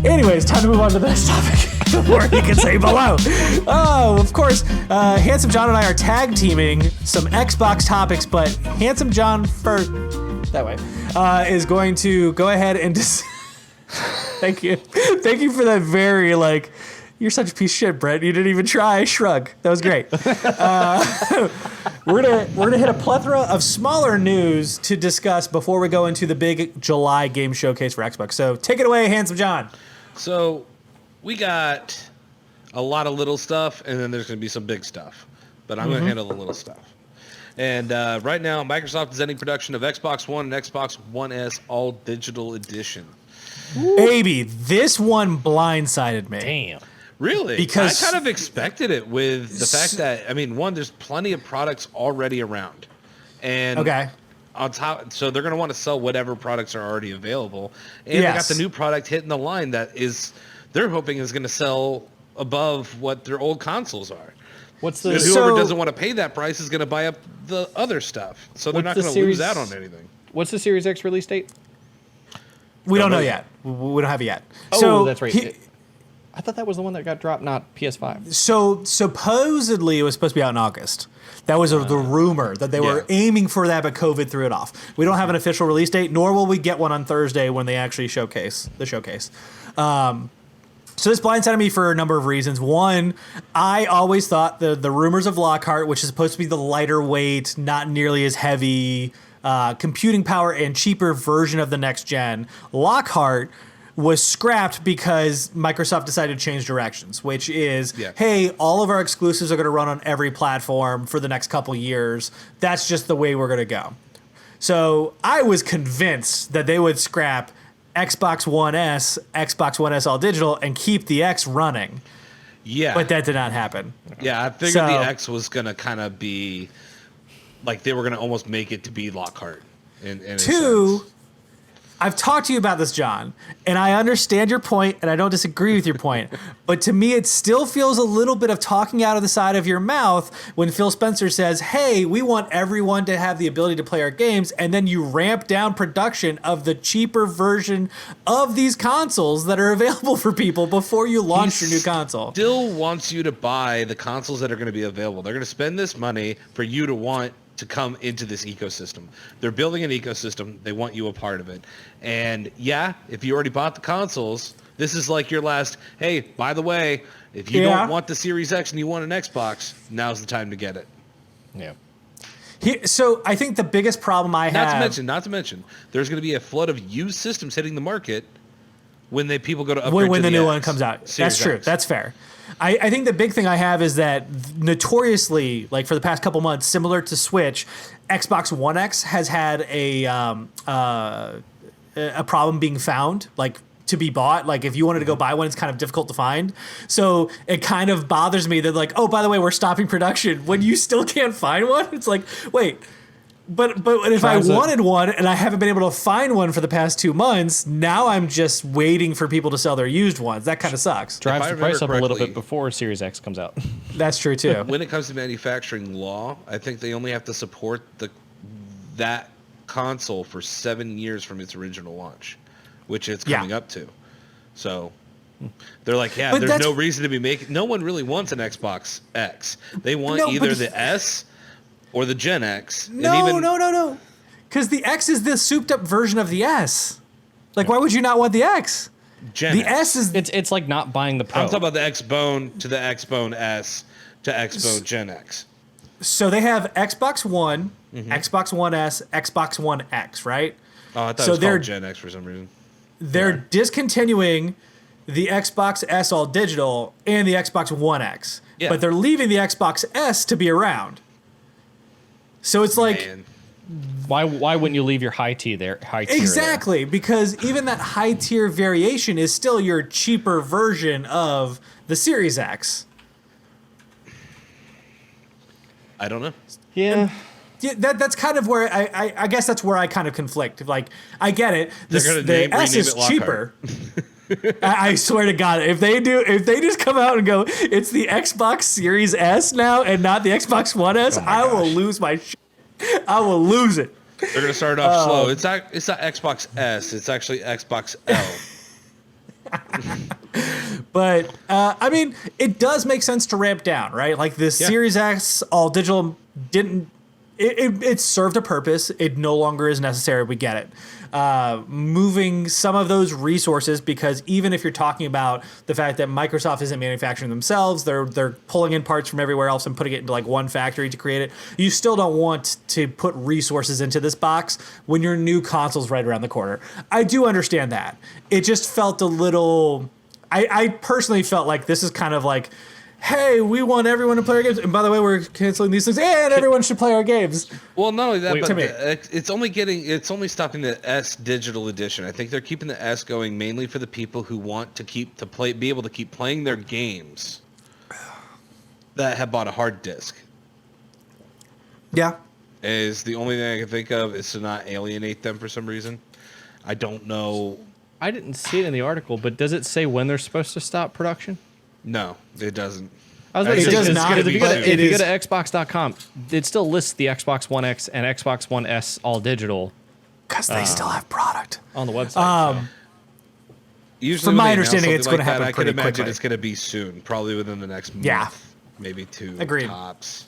Anyways, time to move on to the next topic before he can say below. Oh, of course, Handsome John and I are tag teaming some Xbox topics, but Handsome John first, that way, is going to go ahead and Thank you. Thank you for that very, you're such a piece of shit, Brett. You didn't even try. Shrug. That was great. We're gonna hit a plethora of smaller news to discuss before we go into the big July game showcase for Xbox. So take it away, Handsome John. So we got a lot of little stuff, and then there's going to be some big stuff. But I'm going to handle the little stuff. And right now, Microsoft is ending production of Xbox One and Xbox One S All Digital Edition. Baby, this one blindsided me. Damn. Really? Because I kind of expected it with the fact that, one, there's plenty of products already around. And on top, so they're going to want to sell whatever products are already available. And they got the new product hitting the line that they're hoping is going to sell above what their old consoles are. Whoever doesn't want to pay that price is going to buy up the other stuff. So they're not going to lose out on anything. What's the Series X release date? We don't know yet. We don't have it yet. Oh, so that's right. I thought that was the one that got dropped, not PS5. So supposedly it was supposed to be out in August. That was the rumor that they were aiming for that, but COVID threw it off. We don't have an official release date, nor will we get one on Thursday when they actually showcase the showcase. So this blindsided me for a number of reasons. One, I always thought the rumors of Lockhart, which is supposed to be the lighter weight, not nearly as heavy, computing power and cheaper version of the next gen, Lockhart was scrapped because Microsoft decided to change directions, which is, hey, all of our exclusives are going to run on every platform for the next couple years. That's just the way we're going to go. So I was convinced that they would scrap Xbox One S, Xbox One S All Digital, and keep the X running. Yeah. But that did not happen. Yeah, I figured the X was going to kind of be, they were going to almost make it to be Lockhart. In a sense. I've talked to you about this, John, and I understand your point, and I don't disagree with your point. But to me, it still feels a little bit of talking out of the side of your mouth when Phil Spencer says, hey, we want everyone to have the ability to play our games, and then you ramp down production of the cheaper version of these consoles that are available for people before you launch your new console. Still wants you to buy the consoles that are going to be available. They're going to spend this money for you to want to come into this ecosystem. They're building an ecosystem. They want you a part of it. And if you already bought the consoles, this is like your last, hey, by the way, if you don't want the Series X and you want an Xbox, now's the time to get it. Yeah. So I think the biggest problem I have... Not to mention, there's going to be a flood of used systems hitting the market when people go to upgrade when to the new one comes out. That's true. X. That's fair. I think the big thing I have is that notoriously, for the past couple months, similar to Switch, Xbox One X has had a problem being found, to be bought. If you wanted to go buy one, it's kind of difficult to find. So it kind of bothers me that oh, by the way, we're stopping production when you still can't find one. It's wait. But if I wanted one and I haven't been able to find one for the past 2 months, now I'm just waiting for people to sell their used ones. That kind of sucks. Drives the price up a little bit before Series X comes out. That's true too. When it comes to manufacturing law, I think they only have to support that console for 7 years from its original launch, which it's coming up to. So they're there's no reason to be making. No one really wants an Xbox X. They want either the S or the Gen X. No. Because the X is the souped-up version of the S. Why would you not want the X? The S is... It's like not buying the Pro. I'm talking about the X-Bone to the X-Bone S to X-Bone Gen X. So they have Xbox One, Xbox One S, Xbox One X, right? Oh, I thought it was called Gen X for some reason. They're discontinuing the Xbox S All Digital and the Xbox One X. Yeah. But they're leaving the Xbox S to be around. So it's why wouldn't you leave your high tier there? Exactly, because even that high tier variation is still your cheaper version of the Series X. I don't know. Yeah. That's kind of where I guess that's where I kind of conflict. I get it. The S is cheaper. I swear to God, if they just come out and go, it's the Xbox Series S now and not the Xbox One S, I will lose my shit. I will lose it. They're going to start off slow. It's not Xbox S. It's actually Xbox L. But I mean, it does make sense to ramp down, right? Like this Series X all digital didn't. It served a purpose. It no longer is necessary. We get it. Moving some of those resources, because even if you're talking about the fact that Microsoft isn't manufacturing themselves, they're pulling in parts from everywhere else and putting it into like one factory to create it. You still don't want to put resources into this box when your new console's right around the corner. I do understand that. It just felt a little. I personally felt like this is kind of like, hey, we want everyone to play our games. And by the way, we're canceling these things, and everyone should play our games. Well, not only that, but it's only stopping the S digital edition. I think they're keeping the S going mainly for the people who want to be able to keep playing their games that have bought a hard disk. Yeah. Is the only thing I can think of is to not alienate them for some reason. I don't know. I didn't see it in the article, but does it say when they're supposed to stop production? No, it doesn't. I was about to say, it does not. If you go to Xbox.com, it still lists the Xbox One X and Xbox One S all digital. Because they still have product on the website. Usually, from my understanding, it's going to happen I pretty can imagine quickly. it's going to be soon, probably within the next month, maybe 2 Agreed. tops.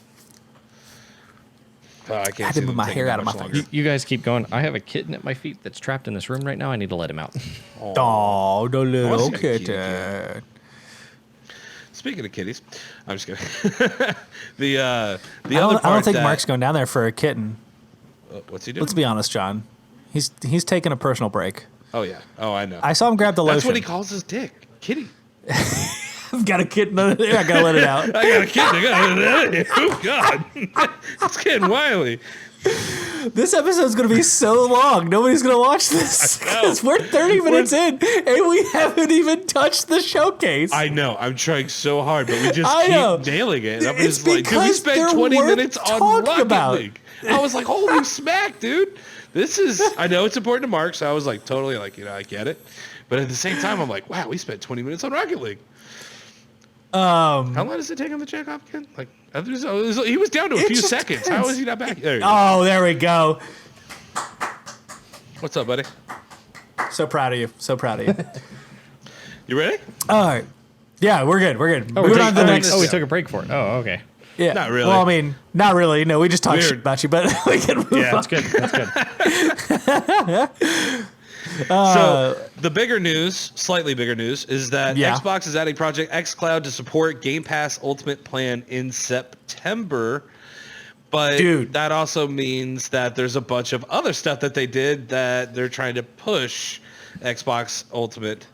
I can't had to move my hair out of my face. You guys keep going. I have a kitten at my feet that's trapped in this room right now. I need to let him out. Oh, the little kitten. Speaking of kitties, I'm just kidding. I don't think Mark's going down there for a kitten. What's he doing? Let's be honest, John. He's taking a personal break. Oh yeah. Oh, I know. I saw him grab the lotion. That's what he calls his dick, kitty. I've got a kitten under there. I gotta let it out. I got a kitten. I gotta let it out. Oh God, it's getting wily. This episode's gonna be so long. Nobody's gonna watch this because we're 30 minutes in and we haven't even touched the showcase. I know. I'm trying so hard, but we just keep nailing it. And I'm just like, dude, we spent 20 minutes on Rocket League. I was like, holy smack, dude. This is. I know it's important to Mark, so I was like, totally like, I get it. But at the same time, I'm like, wow, we spent 20 minutes on Rocket League. How long does it take him to check off again? Like, he was down to a few seconds. How is he not back? There there we go. What's up, buddy? So proud of you. So proud of you. You ready? All right. Yeah, we're good. We're good. Oh, Moving on to the next. we took a break for it. Oh, okay. Yeah. Not really. Well, I mean, not really. No, we just talked shit about you, but we can move on. That's good. That's good. So the bigger news, slightly bigger news, is that Xbox is adding Project xCloud to support Game Pass Ultimate Plan in September. But that also means that there's a bunch of other stuff that they did that they're trying to push Xbox Ultimate,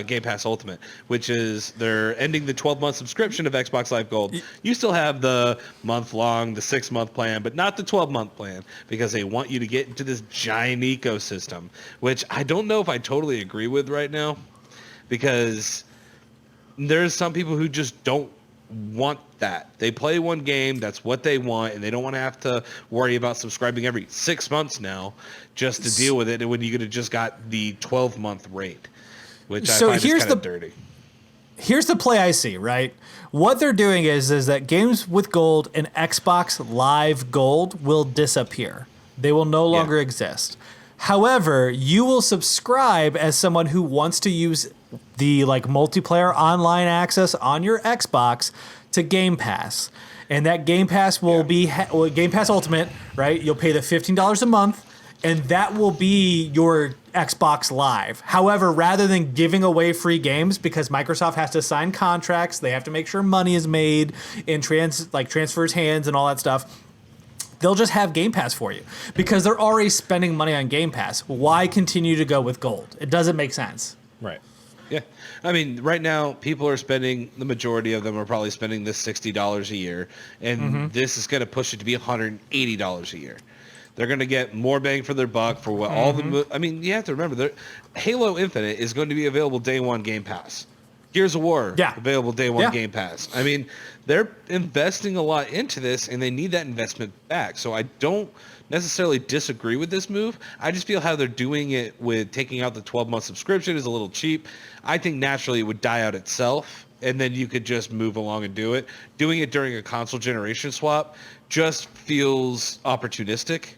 Game Pass Ultimate, which is they're ending the 12-month subscription of Xbox Live Gold. You still have the month-long, the 6-month plan, but not the 12-month plan because they want you to get into this giant ecosystem, which I don't know if I totally agree with right now because there's some people who just don't want that. They play one game, that's what they want, and they don't want to have to worry about subscribing every 6 months now just to deal with it when you could have just got the 12-month rate. Which I find is kind of dirty. Here's the play I see, right? What they're doing is that games with gold and Xbox Live Gold will disappear. They will no longer exist. However, you will subscribe as someone who wants to use the multiplayer online access on your Xbox to Game Pass. And that Game Pass will be Game Pass Ultimate, right? You'll pay the $15 a month. And that will be your Xbox Live. However, rather than giving away free games, because Microsoft has to sign contracts, they have to make sure money is made and transfers hands and all that stuff, they'll just have Game Pass for you. Because they're already spending money on Game Pass. Why continue to go with gold? It doesn't make sense. Right. Yeah. I mean, right now, people are spending, the majority of them are probably spending this $60 a year. And this is going to push it to be $180 a year. They're going to get more bang for their buck for what all the... I mean, you have to remember, Halo Infinite is going to be available day one Game Pass. Gears of War, available day one Game Pass. I mean, they're investing a lot into this, and they need that investment back. So I don't necessarily disagree with this move. I just feel how they're doing it with taking out the 12-month subscription is a little cheap. I think naturally it would die out itself, and then you could just move along and do it. Doing it during a console generation swap just feels opportunistic.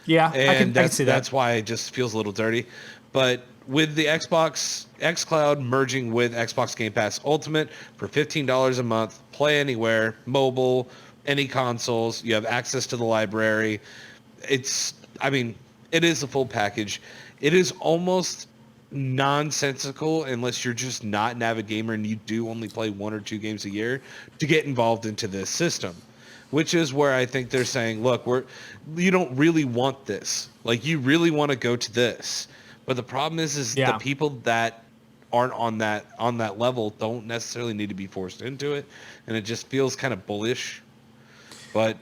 Yeah, and I can see that. That's why it just feels a little dirty. But with the Xbox xCloud merging with Xbox Game Pass Ultimate for $15 a month, play anywhere, mobile, any consoles, you have access to the library. It is a full package. It is almost nonsensical unless you're just not an avid gamer and you do only play 1 or 2 games a year to get involved into this system, which is where I think they're saying, look, you don't really want this. Like, you really want to go to this. But the problem is the people that aren't on that level don't necessarily need to be forced into it, and it just feels kind of bullish. But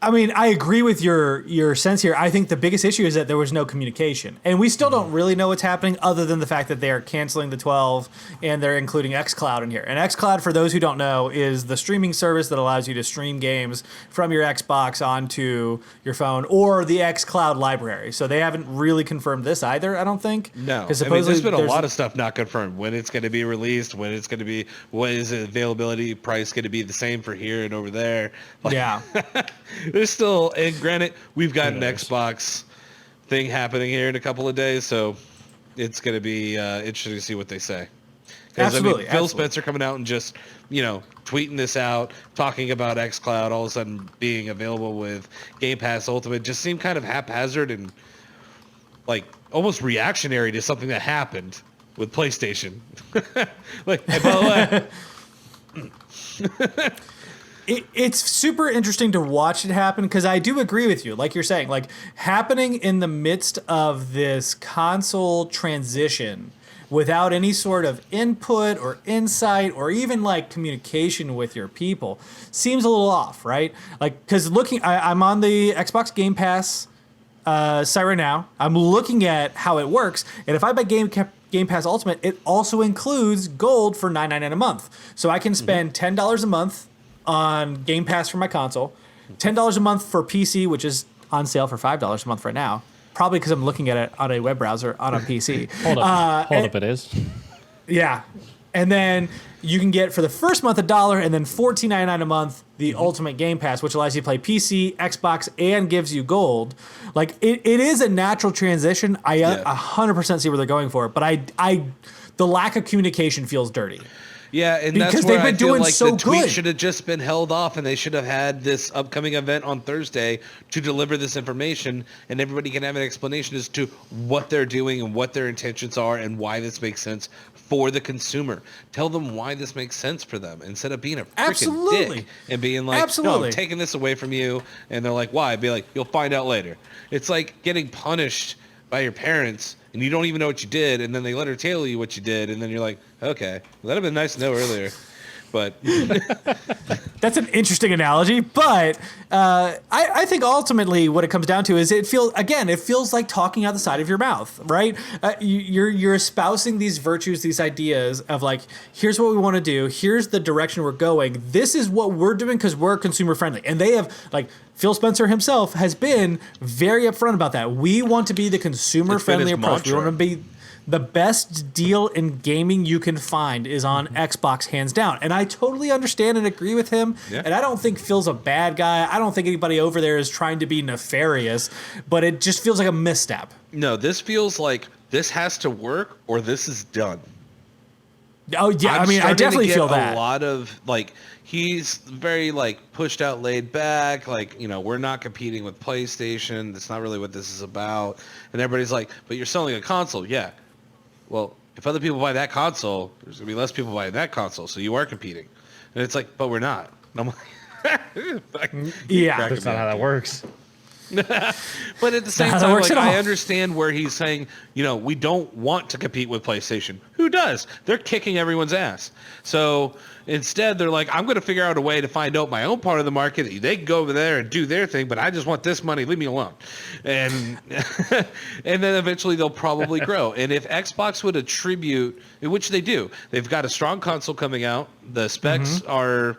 I mean, I agree with your sense here. I think the biggest issue is that there was no communication. And we still don't really know what's happening other than the fact that they are canceling the 12 and they're including xCloud in here. And xCloud, for those who don't know, is the streaming service that allows you to stream games from your Xbox onto your phone or the xCloud library. So they haven't really confirmed this either, I don't think. No. Because there's been a lot of stuff not confirmed. When it's going to be released, what is the availability price going to be the same for here and over there. Yeah. There's still, and granted, we've got an Xbox thing happening here in a couple of days, so it's going to be interesting to see what they say. Absolutely. Phil Spencer coming out and just, tweeting this out, talking about xCloud, all of a sudden being available with Game Pass Ultimate, just seemed kind of haphazard and like almost reactionary to something that happened with PlayStation. Like, hey, by the way. It's super interesting to watch it happen because I do agree with you. Like you're saying, like happening in the midst of this console transition without any sort of input or insight or even like communication with your people seems a little off, right? Like, because I'm on the Xbox Game Pass site right now. I'm looking at how it works. And if I buy Game Pass Ultimate, it also includes gold for $9.99 a month. So I can spend $10 a month on Game Pass for my console, $10 a month for PC, which is on sale for $5 a month right now. Probably because I'm looking at it on a web browser on a PC. Hold up, it is. Yeah, and then you can get for the first month $1 and then $14.99 a month the Ultimate Game Pass, which allows you to play PC, Xbox, and gives you gold. Like it is a natural transition. I 100% see where they're going for it, but the lack of communication feels dirty. Yeah, and because that's where they've been I feel doing like so the tweet good. should have just been held off, and they should have had this upcoming event on Thursday to deliver this information, and everybody can have an explanation as to what they're doing and what their intentions are and why this makes sense for the consumer. Tell them why this makes sense for them instead of being a freaking dick and being like, no, I'm taking this away from you. And they're like, why? I'd be like, you'll find out later. It's like getting punished by your parents and you don't even know what you did, and then they let her tell you what you did, and then you're like, okay, well, that'd have been nice to know earlier. But that's an interesting analogy. But I think ultimately what it comes down to is it feels like talking out the side of your mouth, right? You're espousing these virtues, these ideas of like, here's what we want to do. Here's the direction we're going. This is what we're doing because we're consumer friendly. And they have, like, Phil Spencer himself has been very upfront about that. We want to be the consumer friendly approach. We want to be the best deal in gaming you can find is on Xbox, hands down. And I totally understand and agree with him. Yeah. And I don't think Phil's a bad guy. I don't think anybody over there is trying to be nefarious, but it just feels like a misstep. No, this feels like this has to work or this is done. Oh, yeah. I definitely feel that. A lot of, like, he's very, like, pushed out, laid back. Like, we're not competing with PlayStation. That's not really what this is about. And everybody's like, but you're selling a console. Yeah. Well, if other people buy that console, there's going to be less people buying that console, so you are competing. And it's like, but we're not. And I'm like, yeah, that's not how that works. But at the same time, like, I understand where he's saying, we don't want to compete with PlayStation. Who does? They're kicking everyone's ass. So instead, they're like, I'm going to figure out a way to find out my own part of the market. They can go over there and do their thing, but I just want this money. Leave me alone. And and then eventually they'll probably grow. And if Xbox would attribute, which they do, they've got a strong console coming out. The specs are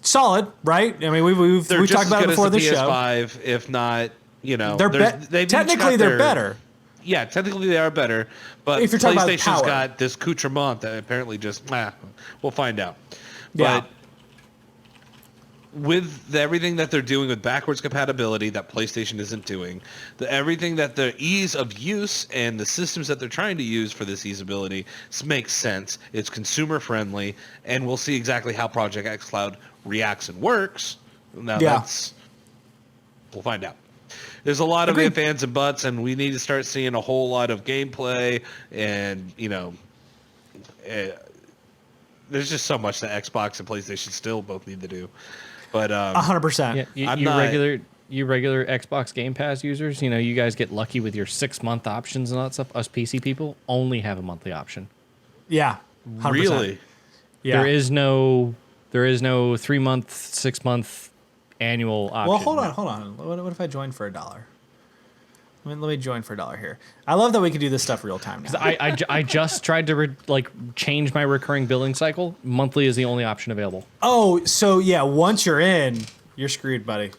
solid, right? I mean, we've talked about it before the show. PS5, if not, they're technically they're better. Yeah, technically they are better, but if you're talking about PlayStation's power, got this accoutrement that apparently just we'll find out. Yeah. But with everything that they're doing with backwards compatibility that PlayStation isn't doing, everything that the ease of use and the systems that they're trying to use for this usability makes sense. It's consumer friendly, and we'll see exactly how Project xCloud reacts and works. Now we'll find out. There's a lot of ifs, ands, and buts, and we need to start seeing a whole lot of gameplay, and there's just so much that Xbox and PlayStation still both need to do. But 100%. Yeah, you regular Xbox Game Pass users, you guys get lucky with your 6-month options and all that stuff. Us PC people only have a monthly option. Yeah, 100%. Really? Yeah. There is no 3-month, 6-month annual option. Well, hold on. What if I join for $1? Let me join for $1 here. I love that we can do this stuff real time now. I just tried to change my recurring billing cycle. Monthly is the only option available. Oh, so yeah, once you're in, you're screwed, buddy.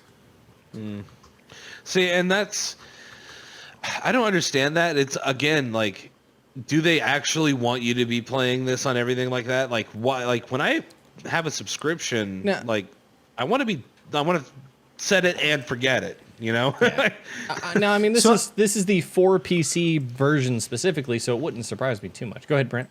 See, and I don't understand that. It's again like, do they actually want you to be playing this on everything like that? Like, why? Like when I have a subscription, I want to set it and forget it. Yeah. No, I mean this is the 4 PC version specifically, so it wouldn't surprise me too much. Go ahead, Brent.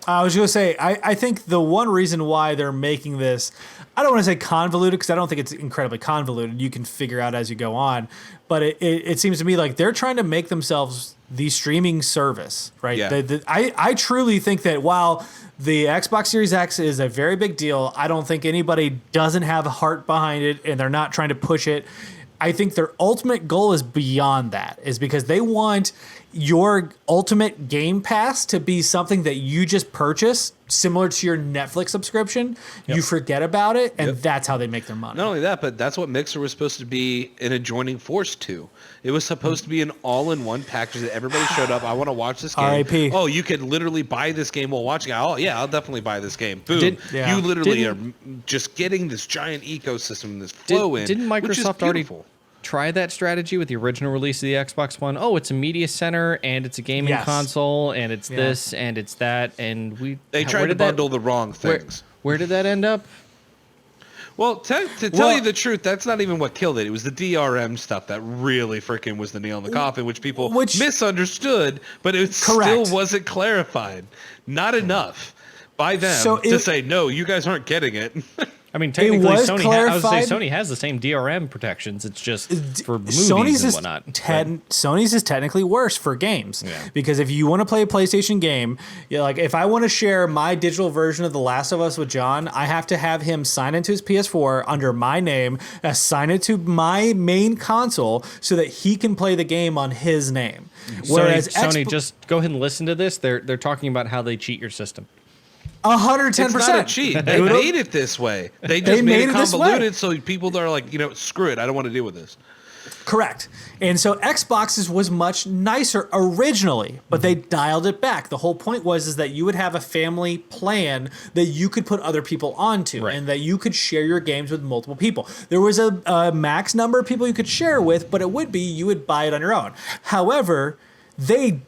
I was going to say, I think the one reason why they're making this, I don't want to say convoluted because I don't think it's incredibly convoluted. You can figure out as you go on. But it seems to me like they're trying to make themselves the streaming service, right? Yeah. I truly think that while the Xbox Series X is a very big deal, I don't think anybody doesn't have a heart behind it and they're not trying to push it. I think their ultimate goal is beyond that, is because they want your ultimate Game Pass to be something that you just purchase, similar to your Netflix subscription. Yep. You forget about it, and that's how they make their money. Not only that, but that's what Mixer was supposed to be an adjoining force to. It was supposed to be an all-in-one package that everybody showed up. I want to watch this game. R.I.P. Oh, you could literally buy this game while watching it. Oh, yeah, I'll definitely buy this game. Boom. You literally are just getting this giant ecosystem, this flow in. Didn't Microsoft already try that strategy with the original release of the Xbox One? Oh, it's a media center and it's a gaming console and it's this and it's that, and they tried to bundle the wrong things. Where did that end up? Well, to tell you the truth, that's not even what killed it. It was the DRM stuff that really freaking was the nail in the coffin, which people misunderstood, but it still wasn't clarified. Not enough by them to say, no, you guys aren't getting it. I mean, technically, Sony has the same DRM protections. It's just for movies and whatnot. Sony's is technically worse for games. Yeah. Because if you want to play a PlayStation game, like if I want to share my digital version of The Last of Us with John, I have to have him sign into his PS4 under my name, assign it to my main console so that he can play the game on his name. Whereas Sony, just go ahead and listen to this. They're talking about how they cheat your system. 110%. It's not a cheat. They made it this way. They just made it convoluted so people are like, screw it. I don't want to deal with this. Correct. And so Xbox's was much nicer originally, but they dialed it back. The whole point was that you would have a family plan that you could put other people onto, and that you could share your games with multiple people. There was a max number of people you could share with, but it would be you would buy it on your own. However, the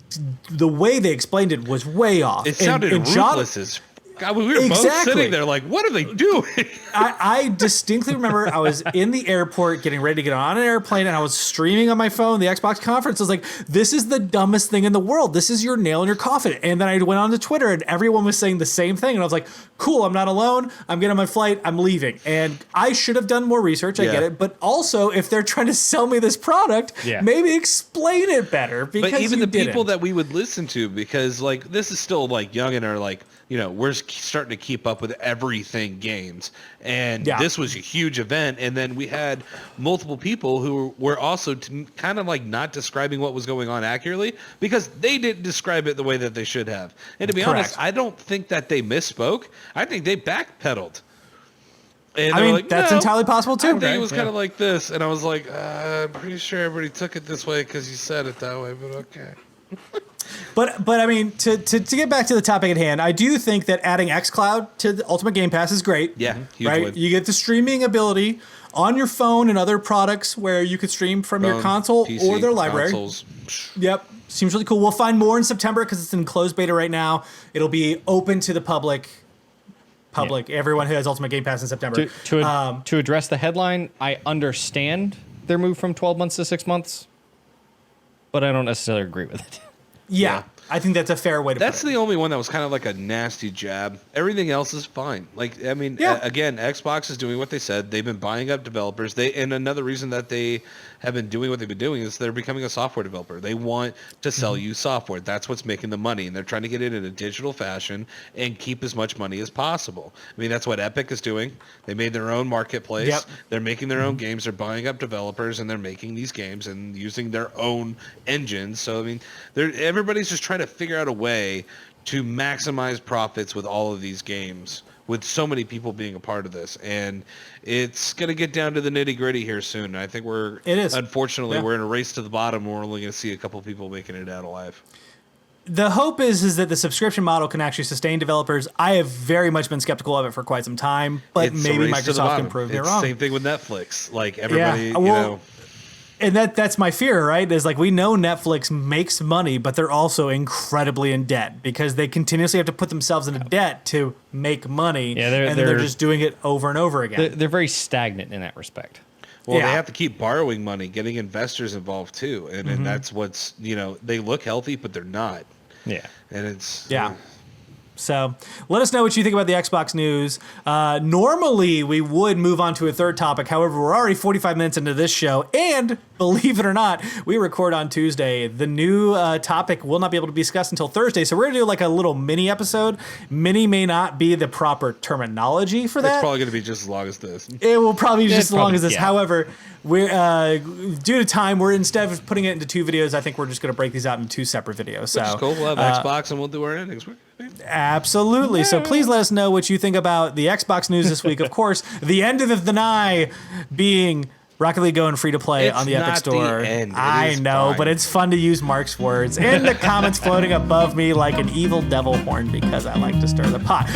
way they explained it was way off. It sounded ruthless as God, we were both sitting there like, what are they doing? I distinctly remember I was in the airport getting ready to get on an airplane, and I was streaming on my phone the Xbox conference. I was like, this is the dumbest thing in the world. This is your nail in your coffin. And then I went on to Twitter, and everyone was saying the same thing. And I was like, cool, I'm not alone. I'm getting on my flight. I'm leaving. And I should have done more research. I get it. But also, if they're trying to sell me this product, maybe explain it better. Because but even the people that we would listen to, because like this is still like young and are like, we're starting to keep up with everything games. And this was a huge event. And then we had multiple people who were also kind of like not describing what was going on accurately because they didn't describe it the way that they should have. And to be honest, I don't think that they misspoke. I think they backpedaled. And I mean, that's entirely possible too. I think it was kind of like this. And I was like, I'm pretty sure everybody took it this way because you said it that way, but okay. But I mean, to get back to the topic at hand, I do think that adding xCloud to the Ultimate Game Pass is great. Yeah, huge right. Win. You get the streaming ability on your phone and other products where you could stream from your console PC, or their library. Consoles. Yep, seems really cool. We'll find more in September because it's in closed beta right now. It'll be open to the public public. Yeah. Everyone who has Ultimate Game Pass in September. To address the headline, I understand their move from 12 months to 6 months, but I don't necessarily agree with it. Yeah. I think that's a fair way to put it. That's the only one that was kind of like a nasty jab. Everything else is fine. Like, I mean, again, Xbox is doing what they said. They've been buying up developers. And another reason that they have been doing what they've been doing is they're becoming a software developer. They want to sell you software. That's what's making the money. And they're trying to get it in a digital fashion and keep as much money as possible. I mean, that's what Epic is doing. They made their own marketplace. Yep. They're making their own games. They're buying up developers and they're making these games and using their own engines. So, I mean, everybody's just trying to figure out a way to maximize profits with all of these games, with so many people being a part of this. And it's going to get down to the nitty gritty here soon. I think unfortunately, we're in a race to the bottom. We're only going to see a couple people making it out alive. The hope is that the subscription model can actually sustain developers. I have very much been skeptical of it for quite some time, but maybe Microsoft can prove me wrong. Same thing with Netflix. Like everybody, you know. And that's my fear, right? Is like we know Netflix makes money, but they're also incredibly in debt because they continuously have to put themselves into debt to make money. Yeah, they're just doing it over and over again. They're very stagnant in that respect. Well, they have to keep borrowing money, getting investors involved too, and that's what's they look healthy, but they're not. Yeah, and it's So let us know what you think about the Xbox news. Normally, we would move on to a third topic. However, we're already 45 minutes into this show. And believe it or not, we record on Tuesday. The new topic will not be able to be discussed until Thursday. So we're going to do like a little mini episode. Mini may not be the proper terminology for that. It's probably going to be just as long as this. It will probably be just as long as this. Yeah. However, we're due to time, we're instead of putting it into 2 videos, I think we're just going to break these out into 2 separate videos. So which is cool. We'll have Xbox and we'll do our endings. Absolutely. Yeah. So please let us know what you think about the Xbox news this week. Of course, the end of the night being Rocket League going free to play on the Epic Store. I know, fine. But it's fun to use Mark's words. And the comments floating above me like an evil devil horn because I like to stir the pot.